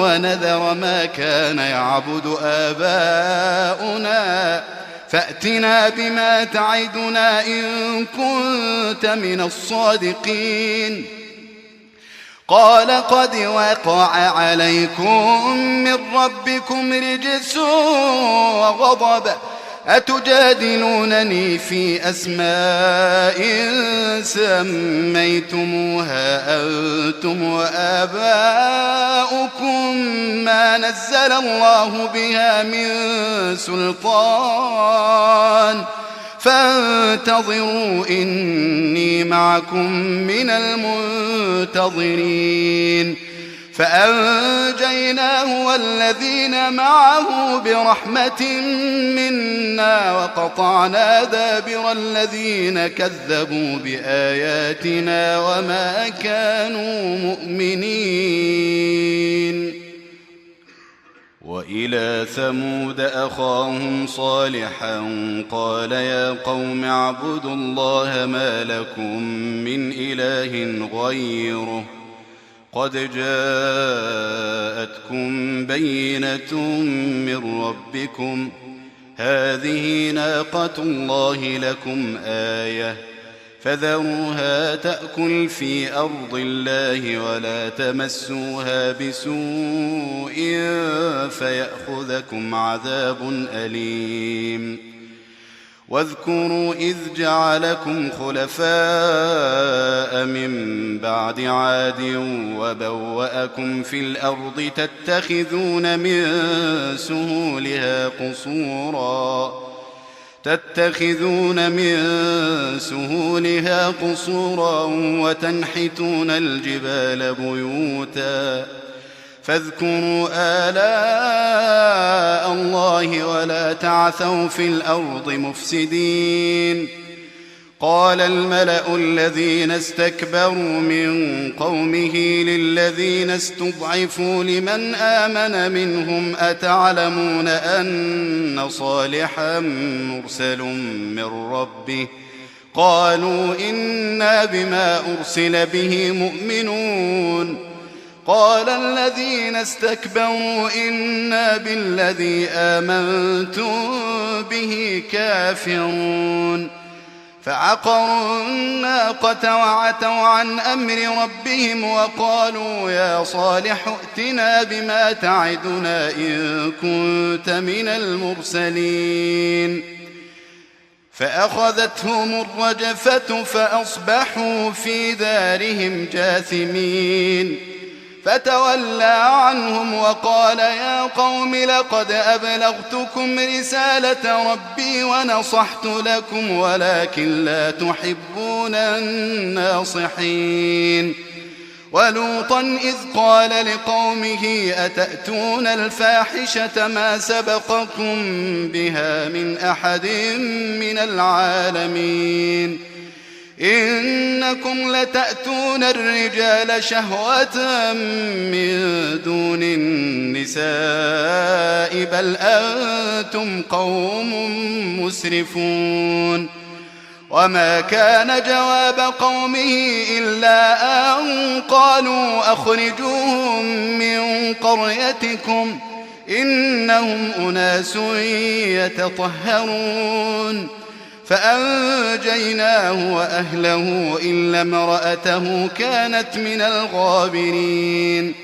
ونذر ما كان يعبد آباؤنا فأتنا بما تعدنا إن كنت من الصادقين. قال قد وقع عليكم من ربكم رجس وغضب أتجادلونني في أسماء سميتموها أنتم وآباؤكم ما نزل الله بها من سلطان فانتظروا إني معكم من المنتظرين. فأنجيناه والذين معه برحمة منا وقطعنا دابر الذين كذبوا بآياتنا وما كانوا مؤمنين. وإلى ثمود أخاهم صالحا قال يا قوم اعبدوا الله ما لكم من إله غيره قد جاءتكم بينة من ربكم هذه ناقة الله لكم آية فذروها تأكل في أرض الله ولا تمسوها بسوء فيأخذكم عذاب أليم. واذكروا إذ جعلكم خلفاء من بعد عاد وبوأكم في الأرض تتخذون من سهولها قصورا وتنحتون الجبال بيوتا فاذكروا آلاء الله ولا تعثوا في الأرض مفسدين. قال الملأ الذين استكبروا من قومه للذين استضعفوا لمن آمن منهم أتعلمون أن صالحا مرسل من ربه قالوا إنا بما أرسل به مؤمنون. قال الذين استكبروا إنا بالذي آمنتم به كافرون. فعقروا الناقة وعتوا عن أمر ربهم وقالوا يا صالح ائتنا بما تعدنا إن كنت من المرسلين. فأخذتهم الرجفة فأصبحوا في دارهم جاثمين. فتولى عنهم وقال يا قوم لقد أبلغتكم رسالة ربي ونصحت لكم ولكن لا تحبون الناصحين. ولوطا إذ قال لقومه أتأتون الفاحشة ما سبقكم بها من أحد من العالمين إنكم لتأتون الرجال شهوة من دون النساء بل أنتم قوم مسرفون. وما كان جواب قومه إلا أن قالوا أخرجوهم من قريتكم إنهم أناس يتطهرون. فأنجيناه وأهله إلا امرأته كانت من الغابرين.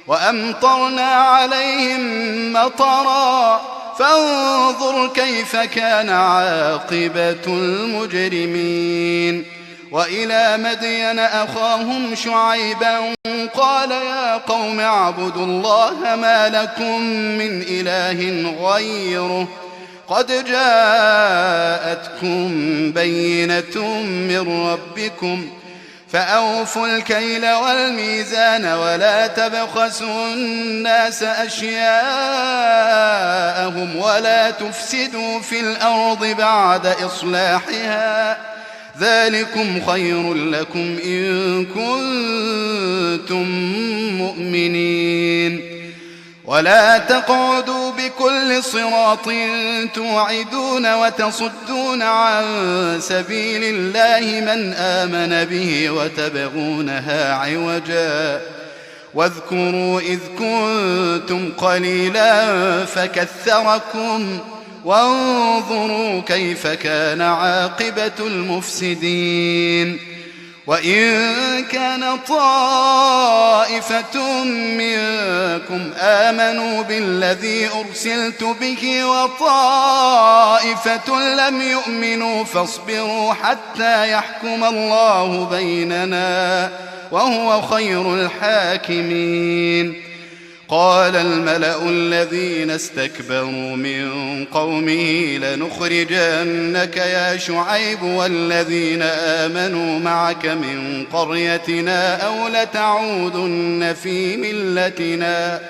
وأمطرنا عليهم مطرا فانظر كيف كان عاقبة المجرمين. وإلى مدين أخاهم شعيبا قال يا قوم اعبدوا الله ما لكم من إله غيره قد جاءتكم بينة من ربكم فأوفوا الكيل والميزان ولا تبخسوا الناس أشياءهم ولا تفسدوا في الأرض بعد إصلاحها ذلكم خير لكم إن كنتم مؤمنين. ولا تقعدوا بكل صراط توعدون وتصدون عن سبيل الله من آمن به وتبغونها عوجا واذكروا إذ كنتم قليلا فكثركم وانظروا كيف كان عاقبة المفسدين. وإن كان طائفة منكم آمنوا بالذي أرسلت به وطائفة لم يؤمنوا فاصبروا حتى يحكم الله بيننا وهو خير الحاكمين. قال الملأ الذين استكبروا من قومه لنخرجنك يا شعيب والذين آمنوا معك من قريتنا أو لتعودن في ملتنا.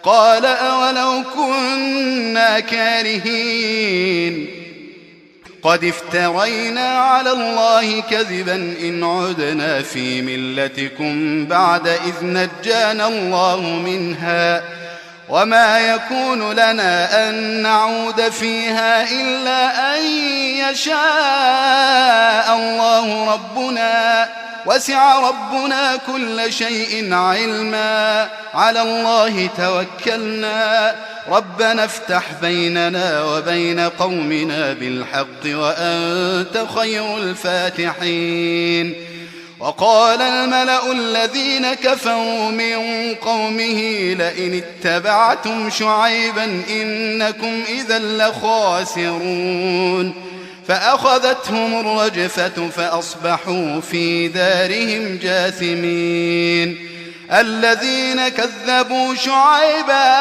قال أولو كنا كارهين قد افترينا على الله كذبا إن عدنا في ملتكم بعد إذ نجانا الله منها وما يكون لنا أن نعود فيها إلا أن يشاء الله ربنا وسع ربنا كل شيء علما على الله توكلنا ربنا افتح بيننا وبين قومنا بالحق وأنت خير الفاتحين. وقال الملأ الذين كفروا من قومه لئن اتبعتم شعيبا إنكم إذا لخاسرون. فأخذتهم الرجفة فأصبحوا في دارهم جاثمين. الذين كذبوا شعيبا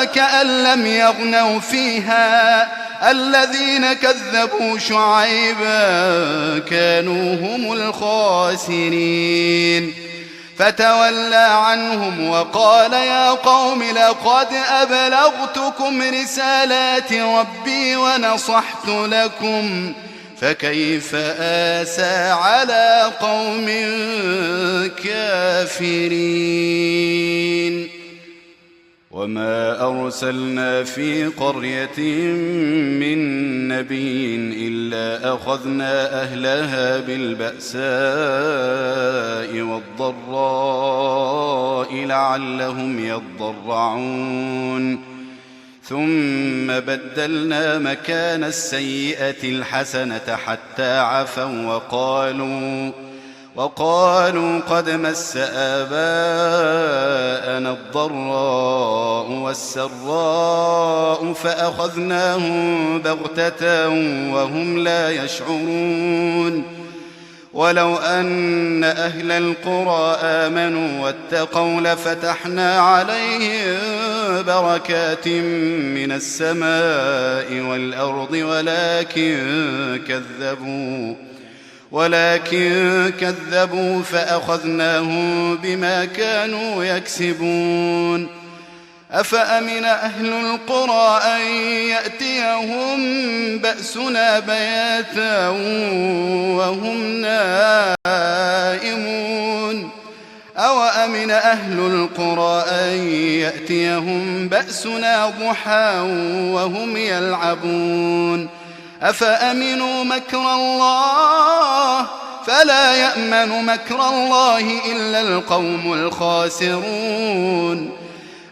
كأن لم يغنوا فيها الذين كذبوا شعيبا كانوا هم الخاسرين. فتولى عنهم وقال يا قوم لقد أبلغتكم رسالات ربي ونصحت لكم فكيف آسى على قوم كافرين. وما أرسلنا في قرية من نبي إلا أخذنا أهلها بالبأساء والضراء لعلهم يضرعون. ثم بدلنا مكان السيئة الحسنة حتى عفوا وقالوا قد مس آباءنا الضراء والسراء فأخذناهم بغتة وهم لا يشعرون. ولو أن أهل القرى آمنوا واتقوا لفتحنا عليهم بركات من السماء والأرض ولكن كذبوا فأخذناهم بما كانوا يكسبون. أفأمن أهل القرى أن يأتيهم بأسنا بياتا وهم نائمون أوأمن أهل القرى أن يأتيهم بأسنا ضحى وهم يلعبون أفأمنوا مكر الله فلا يأمن مكر الله إلا القوم الخاسرون.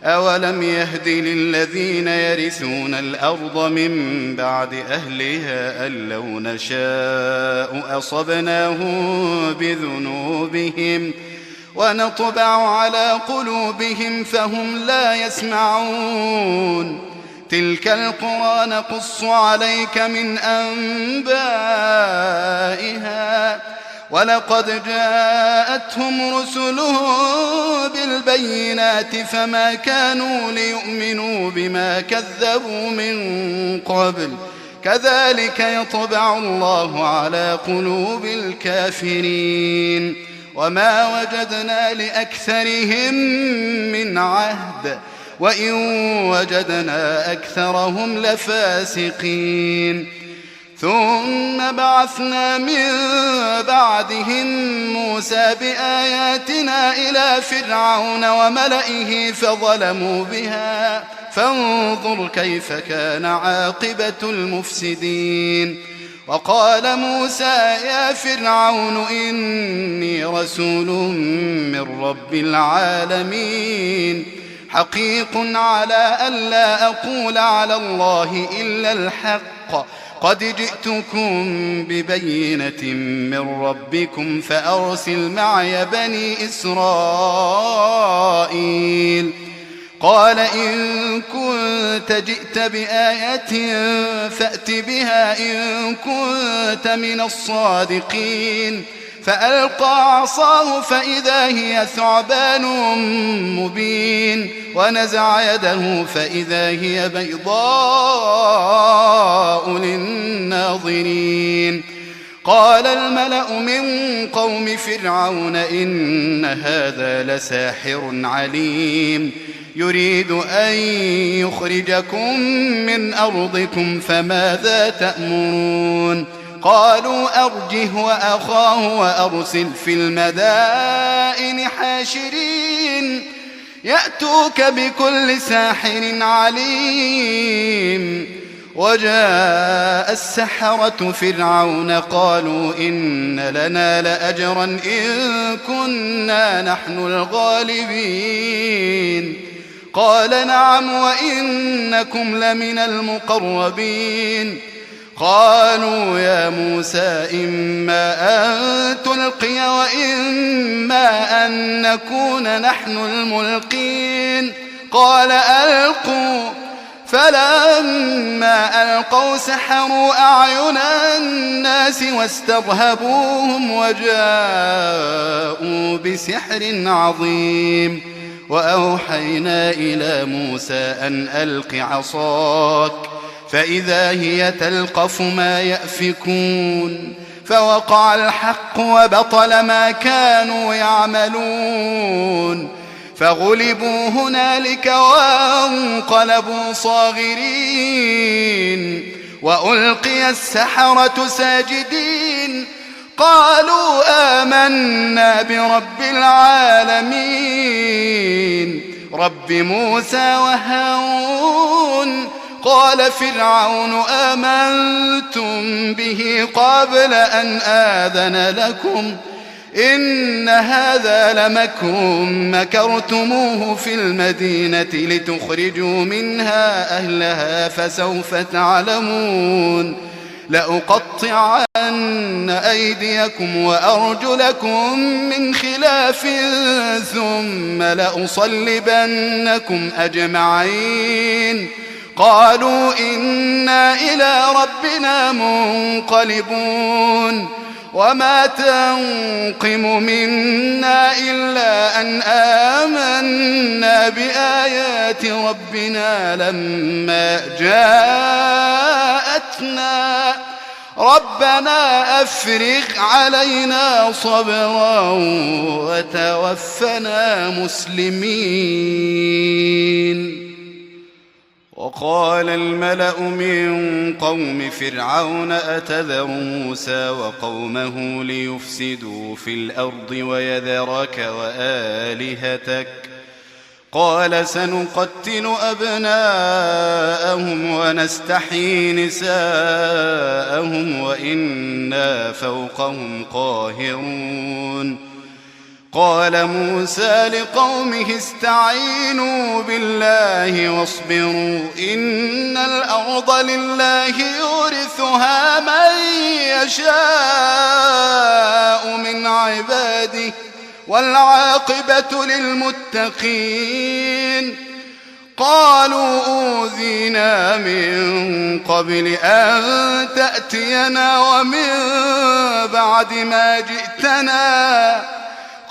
أولم يهد للذين يرثون الأرض من بعد أهلها أن لو نشاء أصبناهم بذنوبهم ونطبع على قلوبهم فهم لا يسمعون. تلك القرى نقص عليك من أنبائها ولقد جاءتهم رسلهم بالبينات فما كانوا ليؤمنوا بما كذبوا من قبل كذلك يطبع الله على قلوب الكافرين. وما وجدنا لأكثرهم من عهد وإن وجدنا أكثرهم لفاسقين. ثم بعثنا من بعدهم موسى بآياتنا إلى فرعون وملئه فظلموا بها فانظر كيف كان عاقبة المفسدين. وقال موسى يا فرعون إني رسول من رب العالمين حقيق على ألا أقول على الله إلا الحق قد جئتكم ببينة من ربكم فأرسل معي بني إسرائيل قال إن كنت جئت بآية فأت بها إن كنت من الصادقين فألقى عصاه فإذا هي ثعبان مبين ونزع يده فإذا هي بيضاء للناظرين قال الملأ من قوم فرعون إن هذا لساحر عليم يريد أن يخرجكم من أرضكم فماذا تأمرون قالوا أرجه وأخاه وأرسل في المدائن حاشرين يأتوك بكل ساحر عليم وجاء السحرة فرعون قالوا إن لنا لأجرا إن كنا نحن الغالبين قال نعم وإنكم لمن المقربين قالوا يا موسى إما أن تلقي وإما أن نكون نحن الملقين قال ألقوا فلما ألقوا سحروا أعين الناس واسترهبوهم وجاءوا بسحر عظيم وأوحينا إلى موسى أن ألق عصاك فإذا هي تلقف ما يأفكون فوقع الحق وبطل ما كانوا يعملون فغلبوا هنالك وانقلبوا صاغرين وألقي السحرة ساجدين قالوا آمنا برب العالمين رب موسى وهارون قال فرعون آمنتم به قبل أن آذن لكم إن هذا لمكر مكرتموه في المدينة لتخرجوا منها أهلها فسوف تعلمون لأقطعن أيديكم وأرجلكم من خلاف ثم لأصلبنكم أجمعين قالوا إنا إلى ربنا منقلبون وما تنقم منا إلا أن آمنا بآيات ربنا لما جاءتنا ربنا أفرغ علينا صبرا وتوفنا مسلمين وقال الملأ من قوم فرعون أتذر موسى وقومه ليفسدوا في الأرض ويذرك وآلهتك قال سنقتل أبناءهم ونستحيي نساءهم وإنا فوقهم قاهرون قال موسى لقومه استعينوا بالله واصبروا إن الأرض لله يورثها من يشاء من عباده والعاقبة للمتقين قالوا أوذينا من قبل أن تأتينا ومن بعد ما جئتنا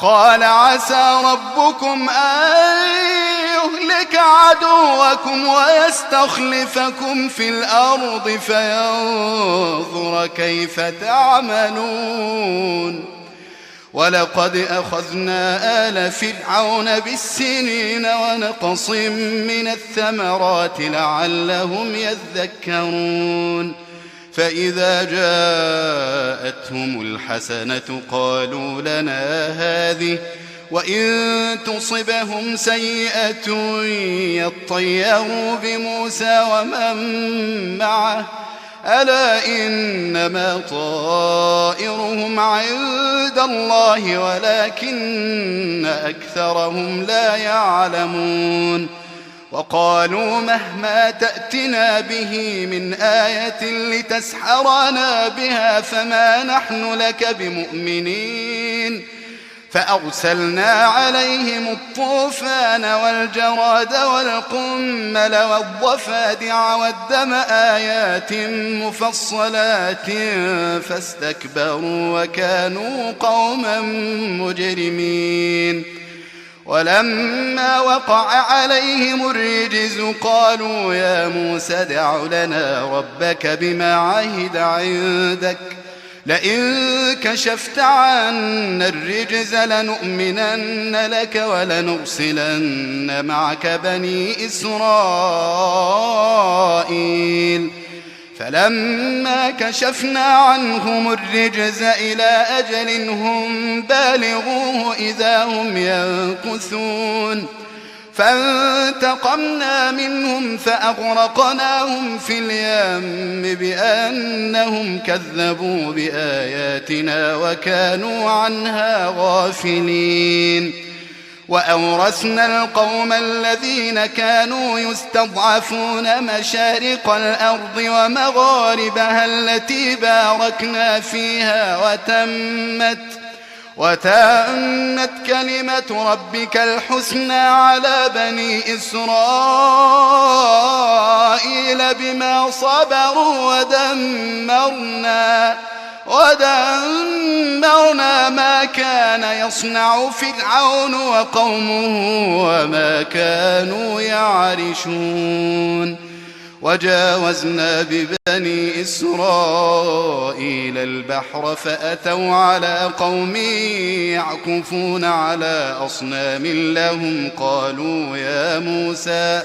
قال عسى ربكم أن يهلك عدوكم ويستخلفكم في الأرض فينظر كيف تعملون ولقد أخذنا آل فرعون بالسنين ونقص من الثمرات لعلهم يذكرون فإذا جاءتهم الحسنة قالوا لنا هذه وإن تصبهم سيئة يطيروا بموسى ومن معه ألا إنما طائرهم عند الله ولكن أكثرهم لا يعلمون وقالوا مهما تأتنا به من آية لتسحرنا بها فما نحن لك بمؤمنين فأرسلنا عليهم الطوفان والجراد والقمل والضفادع والدم آيات مفصلات فاستكبروا وكانوا قوما مجرمين ولما وقع عليهم الرجز قالوا يا موسى دع لنا ربك بما عهد عندك لئن كشفت عنا الرجز لنؤمنن لك ولنرسلن معك بني إسرائيل فلما كشفنا عنهم الرجز إلى أجل هم بالغوه إذا هم ينكثون فانتقمنا منهم فأغرقناهم في اليم بأنهم كذبوا بآياتنا وكانوا عنها غافلين وأورثنا القوم الذين كانوا يستضعفون مشارق الأرض ومغاربها التي باركنا فيها وتمت كلمة ربك الحسنى على بني إسرائيل بما صبروا ودمرنا ما كان يصنع فرعون وقومه وما كانوا يعرشون وجاوزنا ببني إسرائيل البحر فأتوا على قوم يعكفون على أصنام لهم قالوا يا موسى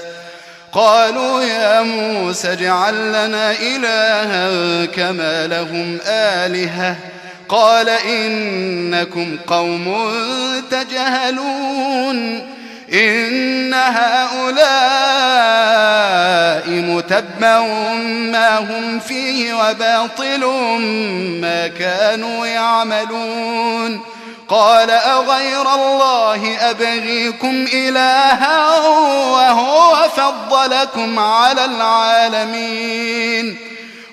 اجعل لنا إلها كما لهم آلهة قال إنكم قوم تجهلون إن هؤلاء متبر ما هم فيه وباطل ما كانوا يعملون قال أغير الله أبغيكم إلها وهو فضلكم على العالمين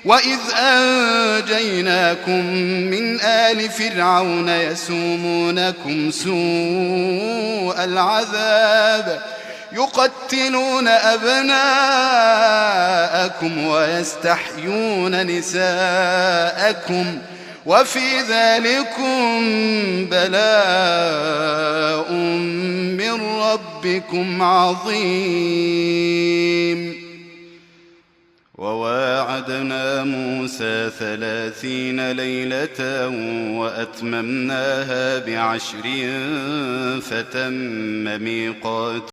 وإذ أنجيناكم من آل فرعون يسومونكم سوء العذاب يقتلون أبناءكم ويستحيون نساءكم وفي ذلكم بلاء من ربكم عظيم وواعدنا موسى 30 ليلة وأتممناها ب10 فتم ميقات